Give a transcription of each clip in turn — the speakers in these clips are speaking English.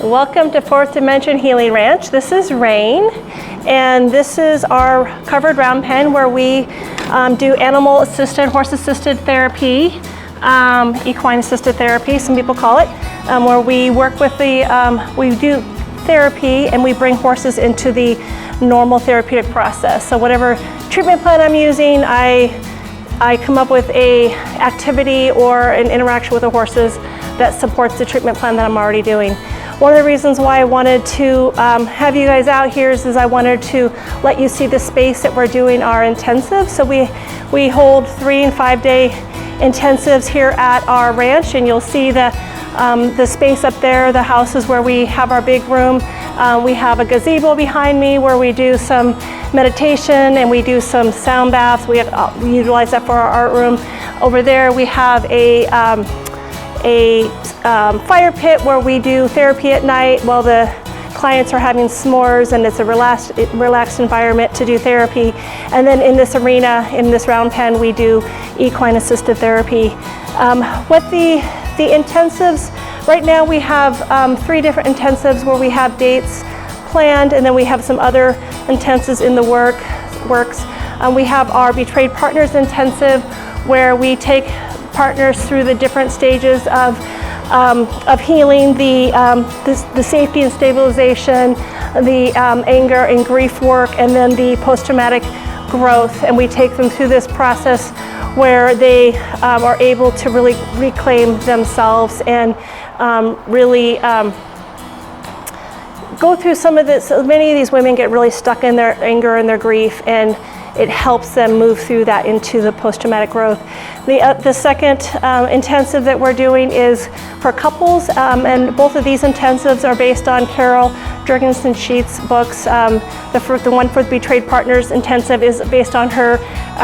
Welcome to Fourth Dimension Healing Ranch. This is Rain, and this is our covered round pen where we do animal-assisted, horse-assisted therapy, equine assisted therapy, some people call it, where we work with we do therapy and we bring horses into the normal therapeutic process. So whatever treatment plan I'm using, I come up with a activity or an interaction with the horses that supports the treatment plan that I'm already doing. One of the reasons why I wanted to have you guys out here is I wanted to let you see the space that we're doing our intensive. So we hold 3 and 5 day intensives here at our ranch, and you'll see the space up there, the houses where we have our big room. We have a gazebo behind me where we do some meditation and we do some sound baths. We utilize that for our art room. Over there we have a fire pit where we do therapy at night while the clients are having s'mores, and it's a relaxed environment to do therapy. And then in this arena, in this round pen, we do equine assisted therapy. What the intensives, right now we have 3 different intensives where we have dates planned, and then we have some other intensives in the works. We have our Betrayed Partners intensive where we take partners through the different stages of healing, the safety and stabilization, the anger and grief work, and then the post-traumatic growth. And we take them through this process where they are able to really reclaim themselves and really go through some of this. Many of these women get really stuck in their anger and their grief, and it helps them move through that into the post-traumatic growth. The second intensive that we're doing is for couples, and both of these intensives are based on Carol Jurgensen-Sheets' books. The one for the Betrayed Partners intensive is based on her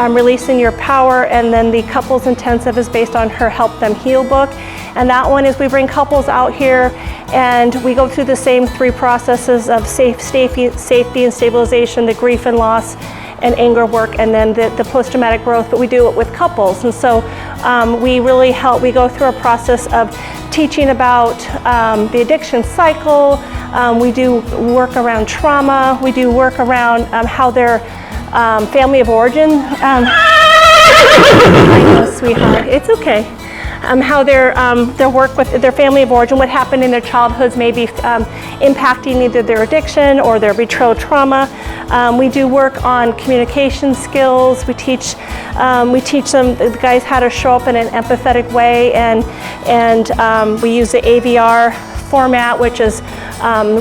Releasing Your Power, and then the couples intensive is based on her Help Them Heal book. And that one is we bring couples out here and we go through the same 3 processes of safety and stabilization, the grief and loss, and anger work, and then the post-traumatic growth, but we do it with couples. And so we really help, we go through a process of teaching about the addiction cycle. We do work around trauma. We do work around how their family of origin, I know, sweetheart, it's okay. How their work with their family of origin, what happened in their childhoods may be impacting either their addiction or their betrayal trauma. We do work on communication skills. We teach them, the guys, how to show up in an empathetic way, and we use the AVR format, which is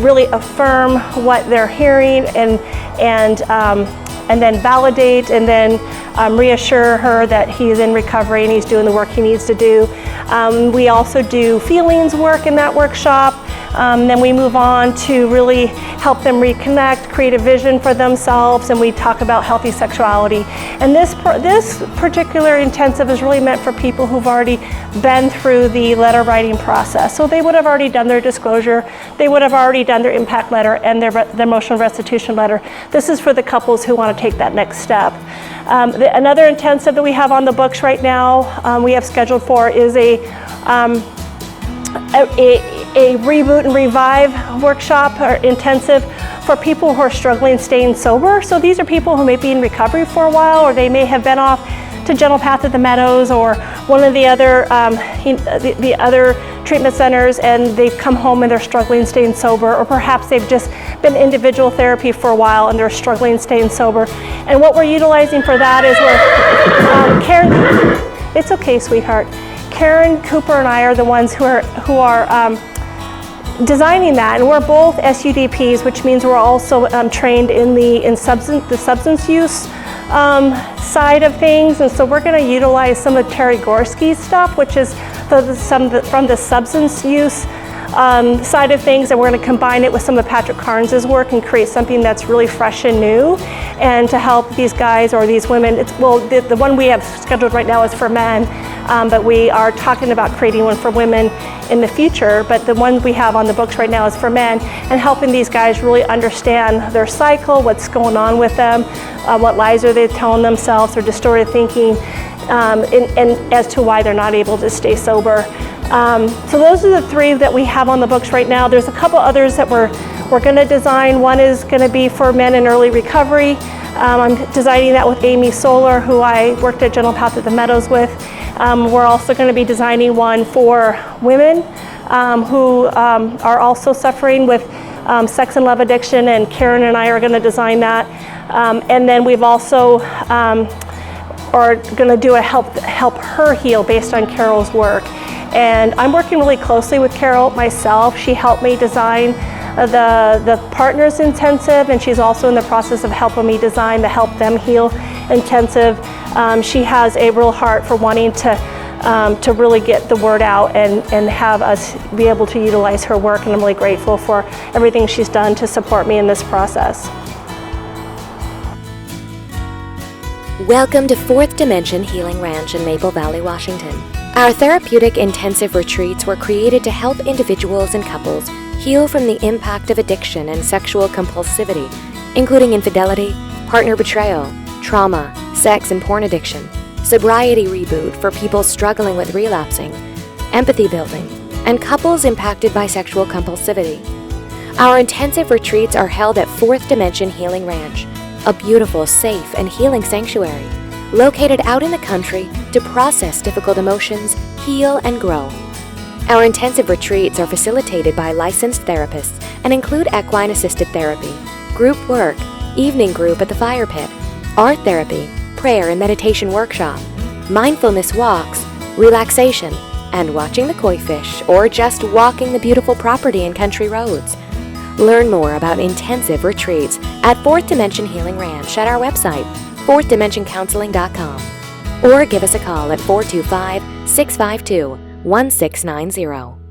really affirm what they're hearing and then validate, and then reassure her that he's in recovery and he's doing the work he needs to do. We also do feelings work in that workshop. Then we move on to really help them reconnect, create a vision for themselves, and we talk about healthy sexuality. And this particular intensive is really meant for people who've already been through the letter writing process. So they would have already done their disclosure, they would have already done their impact letter and their emotional restitution letter. This is for the couples who want to take that next step. Another intensive that we have on the books right now, we have scheduled for, is a Reboot and Revive workshop or intensive for people who are struggling staying sober. So these are people who may be in recovery for a while, or they may have been off to Gentle Path at the Meadows or one of the other the other treatment centers, and they've come home and they're struggling staying sober, or perhaps they've just been individual therapy for a while and they're struggling staying sober. And what we're utilizing for that is Karen, it's okay, sweetheart. Karen Cooper and I are the ones who are designing that, and we're both SUDPs, which means we're also trained in the substance use side of things. And so we're going to utilize some of Terry Gorski's stuff, which is from the substance use side of things, and we're going to combine it with some of Patrick Carnes's work and create something that's really fresh and new, and to help these guys or these women. The one we have scheduled right now is for men, but we are talking about creating one for women in the future. But the one we have on the books right now is for men, and helping these guys really understand their cycle, what's going on with them, what lies are they telling themselves, or distorted thinking, and as to why they're not able to stay sober. So those are the 3 that we have on the books right now. There's a couple others that we're going to design. One is going to be for men in early recovery. I'm designing that with Amy Solar, who I worked at General Path at the Meadows with. We're also going to be designing one for women who are also suffering with sex and love addiction, and Karen and I are going to design that. And then we've also are going to do a help her heal based on Carol's work. And I'm working really closely with Carol myself. She helped me design the Partners Intensive, and she's also in the process of helping me design the Help Them Heal Intensive. She has a real heart for wanting to really get the word out and have us be able to utilize her work, and I'm really grateful for everything she's done to support me in this process. Welcome to Fourth Dimension Healing Ranch in Maple Valley, Washington. Our therapeutic intensive retreats were created to help individuals and couples heal from the impact of addiction and sexual compulsivity, including infidelity, partner betrayal, trauma, sex and porn addiction, sobriety reboot for people struggling with relapsing, empathy building, and couples impacted by sexual compulsivity. Our intensive retreats are held at Fourth Dimension Healing Ranch, a beautiful, safe, and healing sanctuary located out in the country to process difficult emotions, heal, and grow. Our intensive retreats are facilitated by licensed therapists and include Equine Assisted Therapy, group work, evening group at the fire pit, art therapy, prayer and meditation workshop, mindfulness walks, relaxation, and watching the koi fish, or just walking the beautiful property and country roads. Learn more about intensive retreats at Fourth Dimension Healing Ranch at our website, fourthdimensioncounseling.com, or give us a call at 425-652-1690.